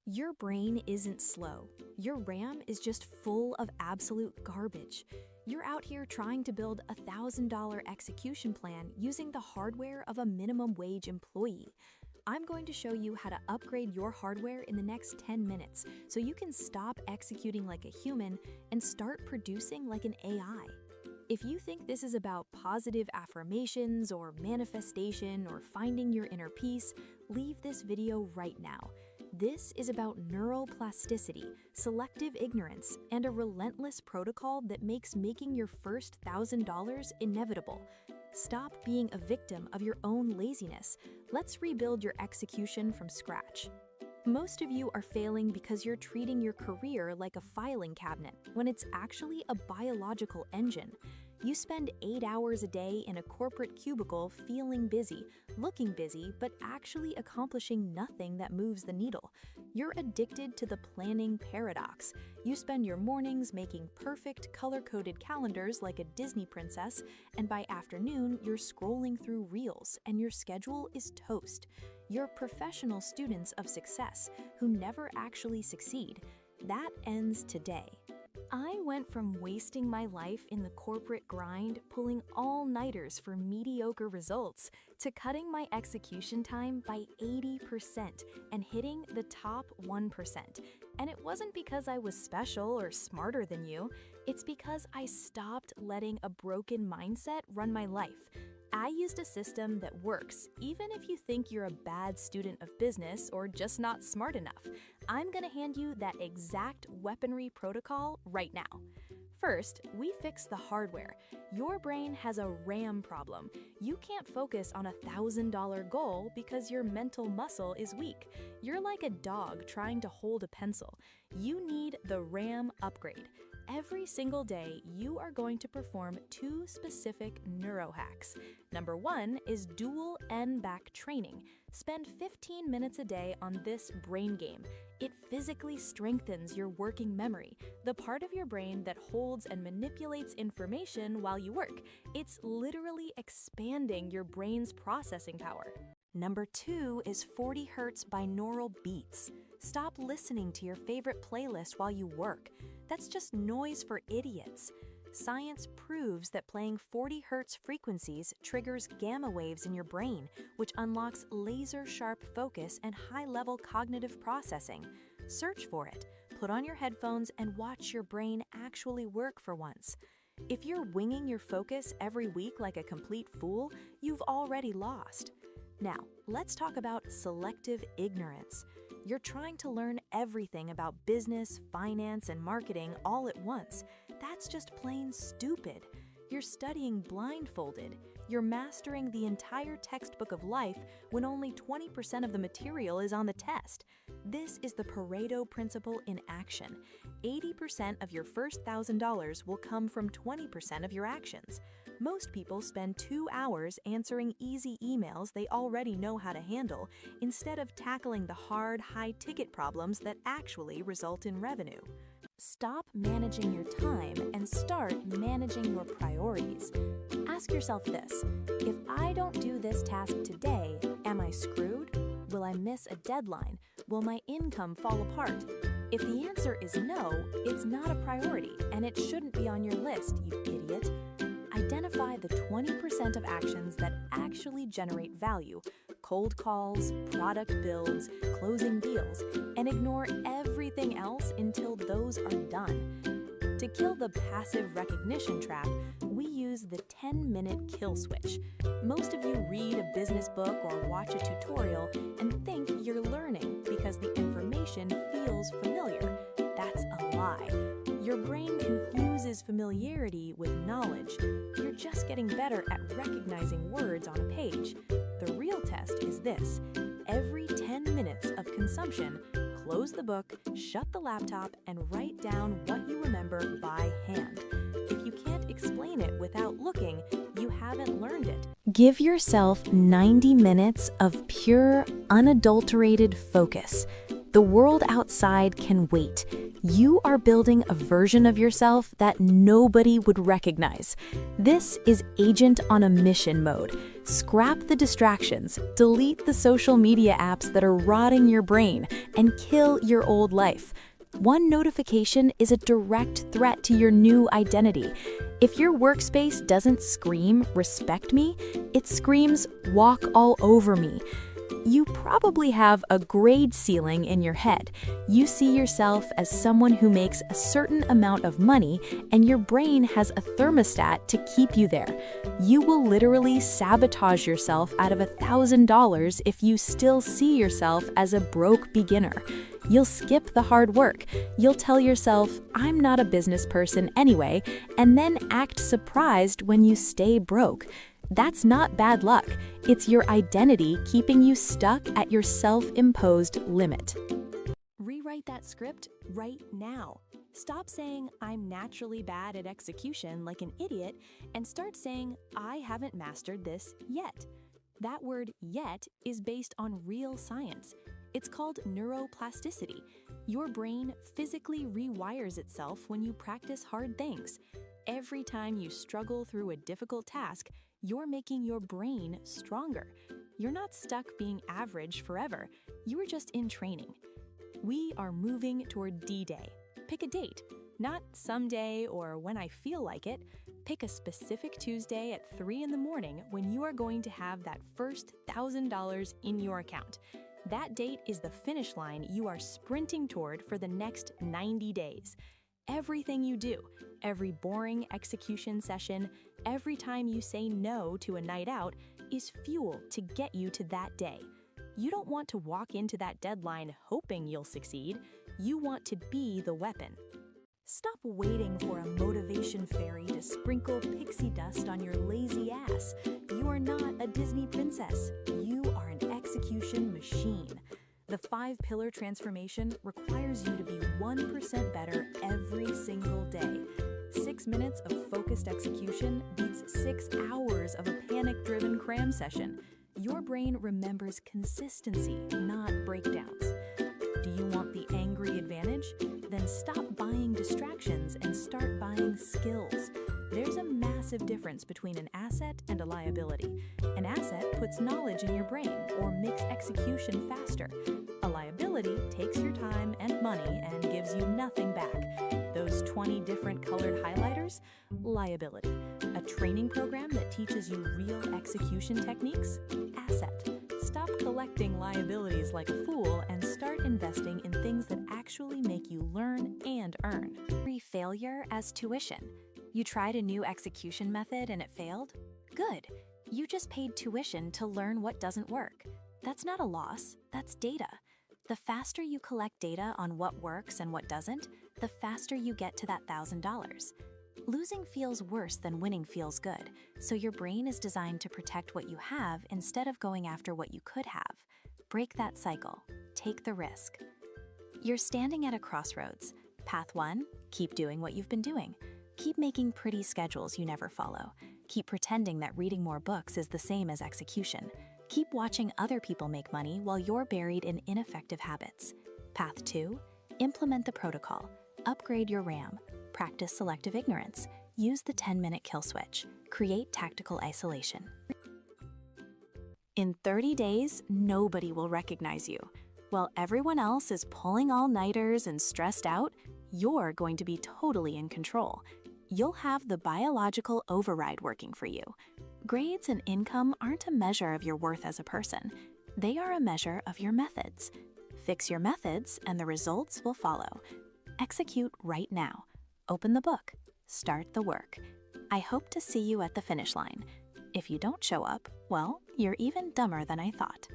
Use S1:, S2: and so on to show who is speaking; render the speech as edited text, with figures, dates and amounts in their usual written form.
S1: Your brain isn't slow. Your RAM is just full of absolute garbage. You're out here trying to build a $1,000 execution plan using the hardware of a minimum wage employee. I'm going to show you how to upgrade your hardware in the next 10 minutes so you can stop executing like a human and start producing like an AI. If you think this is about positive affirmations or manifestation or finding your inner peace, leave this video right now. This is about neuroplasticity, selective ignorance, and a relentless protocol that makes making your first $1,000 inevitable. Stop being a victim of your own laziness. Let's rebuild your execution from scratch. Most of you are failing because you're treating your career like a filing cabinet when it's actually a biological engine. You spend 8 hours a day in a corporate cubicle feeling busy, looking busy, but actually accomplishing nothing that moves the needle. You're addicted to the planning paradox. You spend your mornings making perfect color-coded calendars like a Disney princess, and by afternoon, you're scrolling through reels and your schedule is toast. You're professional students of success who never actually succeed. That ends today. I went from wasting my life in the corporate grind, pulling all-nighters for mediocre results, to cutting my execution time by 80% and hitting the top 1%. And it wasn't because I was special or smarter than you, it's because I stopped letting a broken mindset run my life. I used a system that works, even if you think you're a bad student of business or just not smart enough. I'm gonna hand you that exact weaponry protocol right now. First, we fix the hardware. Your brain has a RAM problem. You can't focus on a $1,000 goal because your mental muscle is weak. You're like a dog trying to hold a pencil. You need the RAM upgrade. Every single day, you are going to perform 2 specific neuro-hacks. Number 1 is dual N-back training. Spend 15 minutes a day on this brain game. It physically strengthens your working memory, the part of your brain that holds and manipulates information while you work. It's literally expanding your brain's processing power. Number 2 is 40 Hz binaural beats. Stop listening to your favorite playlist while you work. That's just noise for idiots. Science proves that playing 40 Hz frequencies triggers gamma waves in your brain, which unlocks laser-sharp focus and high-level cognitive processing. Search for it, put on your headphones, and watch your brain actually work for once. If you're winging your focus every week like a complete fool, you've already lost. Now, let's talk about selective ignorance. You're trying to learn everything about business, finance, and marketing all at once. That's just plain stupid. You're studying blindfolded. You're mastering the entire textbook of life when only 20% of the material is on the test. This is the Pareto principle in action. 80% of your first $1,000 will come from 20% of your actions. Most people spend 2 hours answering easy emails they already know how to handle instead of tackling the hard, high-ticket problems that actually result in revenue. Stop managing your time and start managing your priorities. Ask yourself this: if I don't do this task today, am I screwed? Will I miss a deadline? Will my income fall apart? If the answer is no, it's not a priority and it shouldn't be on your list, you idiot. Identify the 20% of actions that actually generate value: cold calls, product builds, closing deals, and ignore everything else until those are done. To kill the passive recognition trap, we use the 10-minute kill switch. Most of you read a business book or watch a tutorial and think you're learning because the information feels familiar. That's a lie. Your brain confuses familiarity with knowledge. You're just getting better at recognizing words on a page. The real test is this: every 10 minutes of consumption, close the book, shut the laptop, and write down what you remember by hand. If you can't explain it without looking, you haven't learned it. Give yourself 90 minutes of pure, unadulterated focus. The world outside can wait. You are building a version of yourself that nobody would recognize. This is agent on a mission mode. Scrap the distractions, delete the social media apps that are rotting your brain, and kill your old life. One notification is a direct threat to your new identity. If your workspace doesn't scream, "Respect me," it screams, "Walk all over me." You probably have a grade ceiling in your head. You see yourself as someone who makes a certain amount of money, and your brain has a thermostat to keep you there. You will literally sabotage yourself out of $1,000 if you still see yourself as a broke beginner. You'll skip the hard work. You'll tell yourself, "I'm not a business person anyway," and then act surprised when you stay broke. That's not bad luck. It's your identity keeping you stuck at your self-imposed limit.
S2: Rewrite that script right now. Stop saying, "I'm naturally bad at execution," like an idiot, and start saying, "I haven't mastered this yet." That word "yet" is based on real science. It's called neuroplasticity. Your brain physically rewires itself when you practice hard things. Every time you struggle through a difficult task, you're making your brain stronger. You're not stuck being average forever. You are just in training. We are moving toward D-Day. Pick a date, not someday or when I feel like it. Pick a specific Tuesday at 3 in the morning when you are going to have that first $1,000 in your account. That date is the finish line you are sprinting toward for the next 90 days. Everything you do, every boring execution session, every time you say no to a night out, is fuel to get you to that day. You don't want to walk into that deadline hoping you'll succeed. You want to be the weapon. Stop waiting for a motivation fairy to sprinkle pixie dust on your lazy ass. You are not a Disney princess. You are an execution machine. The 5-pillar transformation requires you to be 1% better every single day. 6 minutes of focused execution beats 6 hours of a panic-driven cram session. Your brain remembers consistency, not breakdowns. Do you want the angry advantage? Then stop buying distractions and start buying skills. There's a massive difference between an asset and a liability. An asset puts knowledge in your brain or makes execution faster. A liability takes your time and money and gives you nothing back. Those 20 different colored highlighters? Liability. A training program that teaches you real execution techniques? Asset. Stop collecting liabilities like a fool and start investing in things that actually make you learn and earn.
S1: Free failure as tuition. You tried a new execution method and it failed? Good. You just paid tuition to learn what doesn't work. That's not a loss, that's data. The faster you collect data on what works and what doesn't, the faster you get to that $1,000. Losing feels worse than winning feels good, so your brain is designed to protect what you have instead of going after what you could have. Break that cycle. Take the risk. You're standing at a crossroads. Path 1, keep doing what you've been doing. Keep making pretty schedules you never follow. Keep pretending that reading more books is the same as execution. Keep watching other people make money while you're buried in ineffective habits. Path 2, implement the protocol. Upgrade your RAM. Practice selective ignorance. Use the 10-minute kill switch. Create tactical isolation. In 30 days, nobody will recognize you. While everyone else is pulling all-nighters and stressed out, you're going to be totally in control. You'll have the biological override working for you. Grades and income aren't a measure of your worth as a person. They are a measure of your methods. Fix your methods and the results will follow. Execute right now. Open the book. Start the work. I hope to see you at the finish line. If you don't show up, well, you're even dumber than I thought.